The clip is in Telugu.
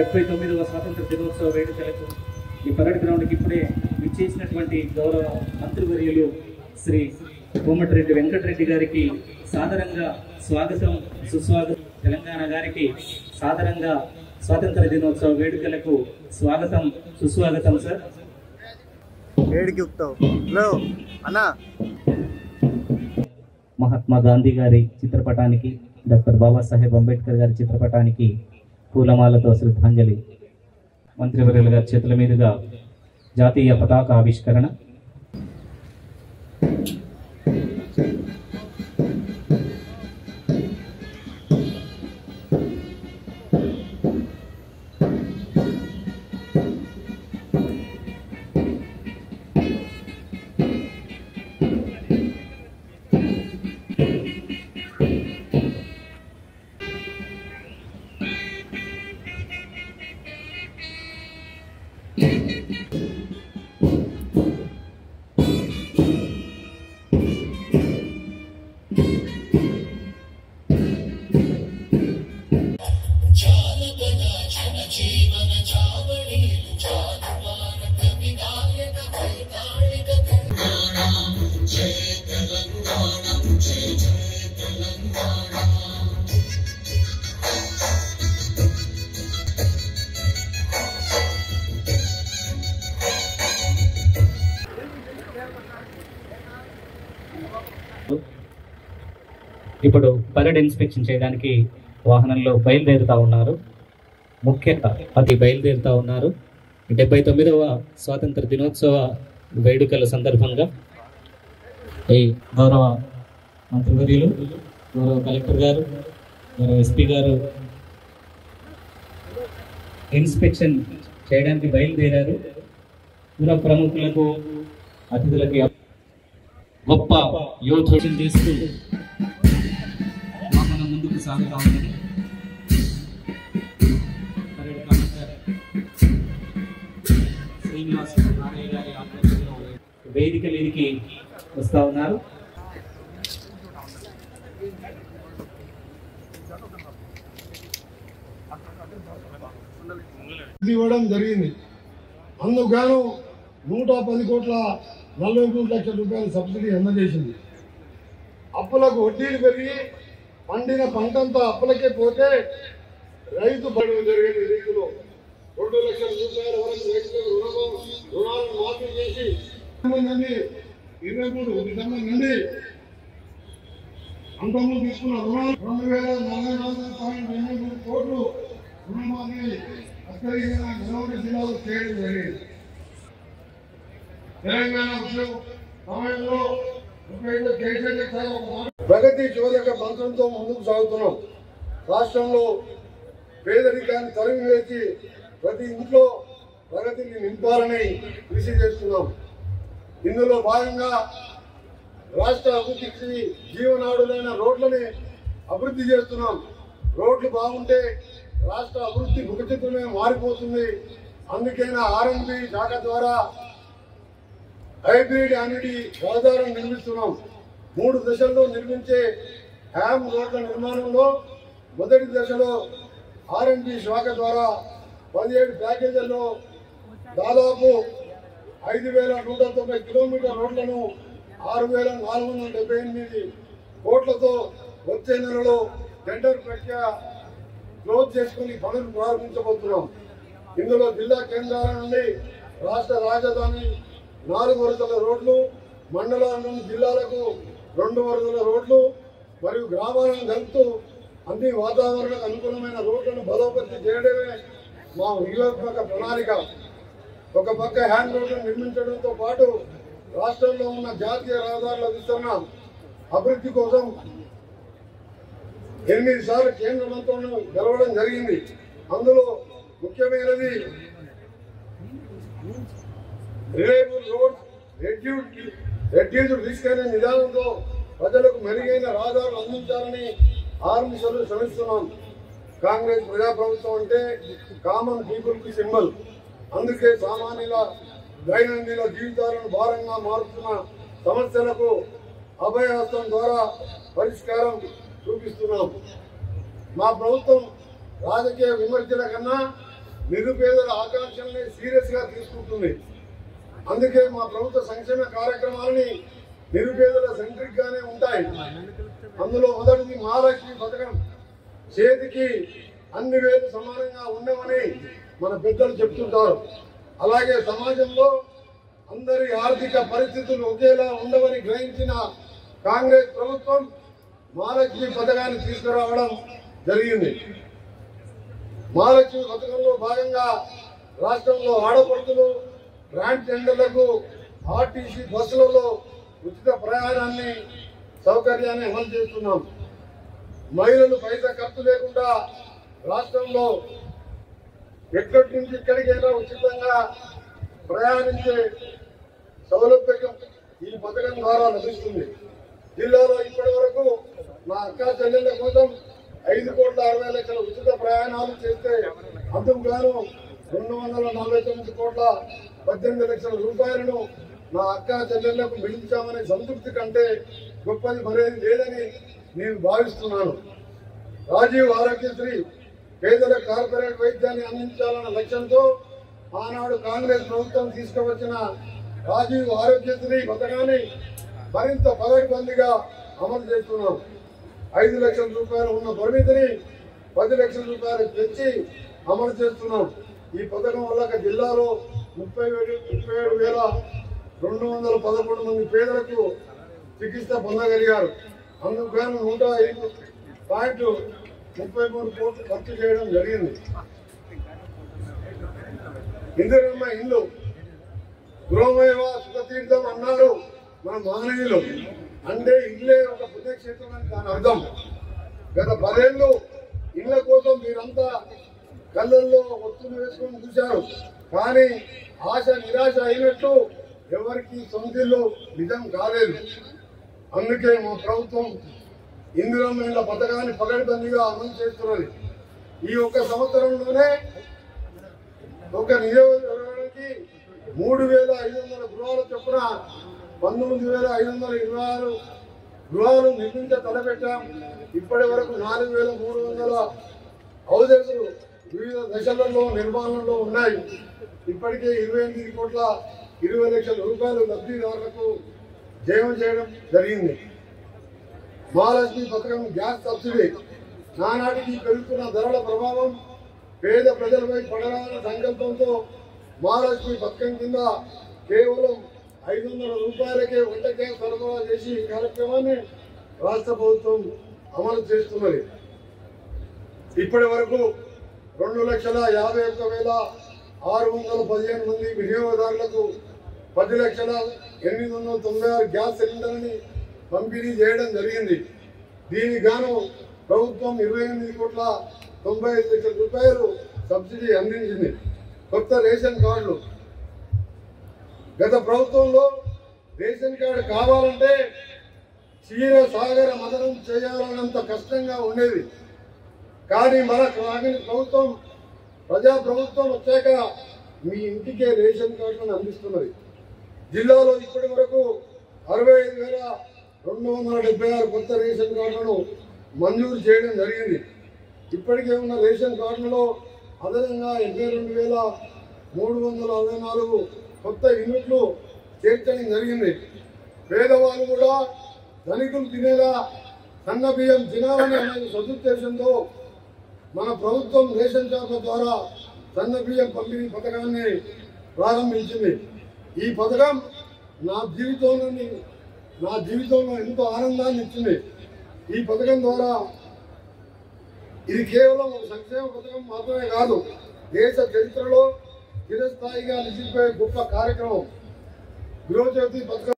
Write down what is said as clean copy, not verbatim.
79వ స్వాతంత్ర దినోత్సవ వేడుకలకు ఈ పరేడ్ గ్రౌండ్కి ఇప్పుడే విచ్చేసినటువంటి గౌరవ మంత్రివర్యులు శ్రీ కోమటిరెడ్డి వెంకటరెడ్డి గారికి సాదరంగా స్వాగతం సుస్వాగతం. తెలంగాణ గారికి సాదరంగా స్వాతంత్ర దినోత్సవ వేడుకలకు స్వాగతం సుస్వాగతం సార్. మహాత్మా గాంధీ గారి చిత్రపటానికి, డాక్టర్ బాబాసాహెబ్ అంబేద్కర్ గారి చిత్రపటానికి పూలమాలతో శ్రద్ధాంజలి. మంత్రివర్యుల గారి చేతుల మీదుగా జాతీయ పతాక ఆవిష్కరణ. ఇప్పుడు పరేడ్ ఇన్స్పెక్షన్ చేయడానికి వాహనంలో బయలుదేరుతా ఉన్నారు. ముఖ్య అతి బయలుదేరుతా ఉన్నారు. 79వ స్వాతంత్ర దినోత్సవ వేడుకల సందర్భంగా ఈ గౌరవ మంత్రివర్యులు, గౌరవ కలెక్టర్ గారు, గౌరవ ఎస్పీ గారు ఇన్స్పెక్షన్ చేయడానికి బయలుదేరారు. పుర ప్రముఖులకు, అతిథులకి గొప్ప యోధోషం చేస్తూ వాహనం ముందుకు సాగుతా ఉన్నది. పరేడ్ కమాండర్ శ్రీనివాస్ నారాయణ గారి ఆధ్వర్యంలో వేదిక మీదకి వస్తా ఉన్నారు. ఇవ్వడం జరిగింది. అందుకు 110,40,03 లక్షల రూపాయల సబ్సిడీ అందజేసింది. అప్పులకు వడ్డీలు పెరిగి పండిన పంటంతా అప్పులకే పోతే రైతు పడడం జరిగింది. రీతిలో 2 లక్షల రూపాయల వరకు రైతులకు రుణాలను మాఫీ చేసి 23 డిసెంబర్ నుండి అంతకుముందు తీసుకున్న రుణాలు 2,044.83 కోట్లు రుణమాఫీ అత్యధికంగా గోదావరి జిల్లాలో చేయడం జరిగింది. తెలంగాణ సమయంలో ప్రగతి చోదక మంత్రంతో ముందుకు సాగుతున్నాం. రాష్ట్రంలో పేదరికాన్ని తరిమి వేసి ప్రతి ఇంట్లో ప్రగతిని నింపాలని కృషి చేస్తున్నాం. ఇందులో భాగంగా రాష్ట్ర అభివృద్ధికి జీవనాడులైన రోడ్లని అభివృద్ధి చేస్తున్నాం. రోడ్లు బాగుంటే రాష్ట్ర అభివృద్ధి ముఖచిత్రమే మారిపోతుంది. అందుకైనా R&B శాఖ ద్వారా హైబ్రిడ్ యానిటీ రహదారులను నిర్మిస్తున్నాం. 3 దశల్లో నిర్మించే హ్యామ్ రోడ్ల నిర్మాణంలో మొదటి దశలో R&B శాఖ ద్వారా 17 ప్యాకేజీల్లో దాదాపు 5,190 కిలోమీటర్ రోడ్లను 6,478 కోట్లతో వచ్చే నెలలో టెండర్ ప్రక్రియ క్లోజ్ చేసుకుని పనులు ప్రారంభించబోతున్నాం. ఇందులో జిల్లా కేంద్రాల నుండి రాష్ట్ర రాజధాని 4 వరుసల రోడ్లు, మండలాల నుండి జిల్లాలకు 2 వరుసల రోడ్లు మరియు గ్రామాలను కలుపుతూ అన్ని వాతావరణానికి అనుకూలమైన రోడ్లను బలోపేతం చేయడమే మా వ్యూహాత్మక ప్రణాళిక. ఒక పక్క హ్యాండ్ రోడ్లను నిర్మించడంతో పాటు రాష్ట్రంలో ఉన్న జాతీయ రహదారుల విస్తరణ అభివృద్ధి కోసం 8 సార్లు కేంద్ర మంత్రులను గెలవడం జరిగింది. అందులో ముఖ్యమైనది రిలయబుల్ రోడ్స్, రెడ్యూస్డ్ రిస్క్ అనే నిదానంతో ప్రజలకు మెరుగైన రహదారులు అందించాలని ఆర్మిషన్లు శ్రమిస్తున్నాం. కాంగ్రెస్ ప్రజాప్రభుత్వం అంటే కామన్ పీపుల్ కి సింబల్. అందుకే సామాన్యుల దైనందిన జీవితాలను భారంగా మారుతున్న సమస్యలకు అభయహస్తం ద్వారా పరిష్కారం చూపిస్తున్నాం. మా ప్రభుత్వం రాజకీయ విమర్శల కన్నా నిరుపేదల ఆకాంక్షల్ని సీరియస్ గా తీసుకుంటుంది. అందుకే మా ప్రభుత్వ సంక్షేమ కార్యక్రమాలని నిరుపేదల సెంట్రిక్ గానే ఉంటాయి. అందులో మొదటిది మహాలక్ష్మి పథకం. చేతికి అన్ని వేలు సమానంగా ఉండవని మన పెద్దలు చెప్తుంటారు. అలాగే సమాజంలో అందరి ఆర్థిక పరిస్థితులు ఒకేలా ఉండవని గ్రహించిన కాంగ్రెస్ ప్రభుత్వం మహాలక్ష్మి పథకాన్ని తీసుకురావడం జరిగింది. మహాలక్ష్మి పథకంలో భాగంగా రాష్ట్రంలో ఆడపడుతులు గ్రాంట్ టెండర్లకు ఆర్టీసీ బస్సులలో ఉచిత ప్రయాణాన్ని సౌకర్యాన్ని అమలు చేస్తున్నాం. మహిళలు పైసా ఖర్చు లేకుండా రాష్ట్రంలో ఎక్కడి నుంచి ఇక్కడికైనా ఉచితంగా ప్రయాణించే సౌలభ్యం ఈ పథకం ద్వారా లభిస్తుంది. జిల్లాలో ఇప్పటి వరకు మా అక్కా చెల్లెళ్ళ కోసం 5,60,00,000 ఉచిత ప్రయాణాలు చేస్తే అందుకు గాను 249,18,18 రూపాయలను నా అక్కా చెల్లెళ్లకు మిగిల్చామనే సంతృప్తి కంటే గొప్పది మరేది లేదని నేను భావిస్తున్నాను. రాజీవ్ ఆరోగ్యశ్రీ పేదల కార్పొరేట్ వైద్యాన్ని అందించాలన్న లక్ష్యంతో ఆనాడు కాంగ్రెస్ ప్రభుత్వం తీసుకువచ్చిన రాజీవ్ ఆరోగ్యశ్రీ పథకాన్ని మరింత పకడ్బందీగా అమలు చేస్తున్నాం. 5 లక్షల రూపాయలు ఉన్న పరిమితిని 10 లక్షల రూపాయలకు పెంచి అమలు చేస్తున్నాం. ఈ పథకం వల్ల జిల్లాలో 37,211 మంది పేదలకు చికిత్స పొందగలిగారు. అందుకు గాను 105.33 కోట్లు ఖర్చు చేయడం జరిగింది. ఇందిరమ్మ ఇల్లు గృహమేవ సుఖతీర్థం అన్నారు మన మహనీయులు. అంటే ఇల్లే ఒక పుణ్యక్షేత్రం అని దాని అర్థం. గత 10 ఏళ్ళు ఇళ్ల కోసం మీరంతా కళ్ళల్లో ఒత్తులు వేసుకొని చూశారు. కానీ ఆశ నిరాశ అయినట్టు ఎవరికి సొంతిల్లు నిజం కాలేదు. అందుకే మా ప్రభుత్వం ఇందిరమ్మ ఇళ్ల పథకాన్ని పకడ్బందీగా అమలు చేస్తున్నది. ఈ ఒక్క సంవత్సరంలోనే ఒక నియోజకవర్గానికి 3,500 గృహాల చొప్పున 19,526 గృహాలు నిర్మించ తలపెట్టాం. ఇప్పటి వరకు 4,300 హౌసెస్ వివిధ దశలలో నిర్మాణంలో ఉన్నాయి. ఇప్పటికే 28,20,00,000 రూపాయలు లబ్ధిదారులకు జమ చేయడం జరిగింది. మహాలక్ష్మి పథకం గ్యాస్ సబ్సిడీ నానాటికి పెరుగుతున్న ధరల ప్రభావం పేద ప్రజలపై పడాలన్న సంకల్పంతో మహాలక్ష్మి పథకం కింద కేవలం 500 రూపాయలకే వంట గ్యాస్ సరఫరా చేసి ఈ కార్యక్రమాన్ని రాష్ట్ర ప్రభుత్వం అమలు చేస్తున్నది. ఇప్పటి వరకు 2,51,615 మంది వినియోగదారులకు 10,08,996 గ్యాస్ సిలిండర్ని పంపిణీ చేయడం జరిగింది. దీనికి గాను ప్రభుత్వం 28,95,00,000 రూపాయలు సబ్సిడీ అందించింది. కొత్త రేషన్ కార్డులు గత ప్రభుత్వంలో రేషన్ కార్డు కావాలంటే క్షీర సాగర మదనం చేయాలన్నంత కష్టంగా ఉండేది. కానీ మన ప్రభుత్వం ప్రజా ప్రభుత్వం వచ్చాక మీ ఇంటికే రేషన్ కార్డులను అందిస్తున్నది. జిల్లాలో ఇప్పటి వరకు 65,276 కొత్త రేషన్ కార్డులను మంజూరు చేయడం జరిగింది. ఇప్పటికే ఉన్న రేషన్ కార్డులలో అదనంగా 72,364 కొత్త యూనిట్లు చేర్చడం జరిగింది. పేదవాళ్ళు కూడా ధనికులు తినేలా సన్న బియ్యం తినాలని అనే సదుద్దేశంతో మన ప్రభుత్వం రేషన్ షాపుల ద్వారా సన్న బియ్యం పంపిణీ పథకాన్ని ప్రారంభించింది. ఈ పథకం నా జీవితంలో ఎంతో ఆనందాన్ని ఇచ్చింది. ఈ పథకం ద్వారా ఇది కేవలం సంక్షేమ పథకం మాత్రమే కాదు, దేశ చరిత్రలో చిరస్థాయిగా నిలిచిపోయే గొప్ప కార్యక్రమం. గృహజ్యోతి పథకం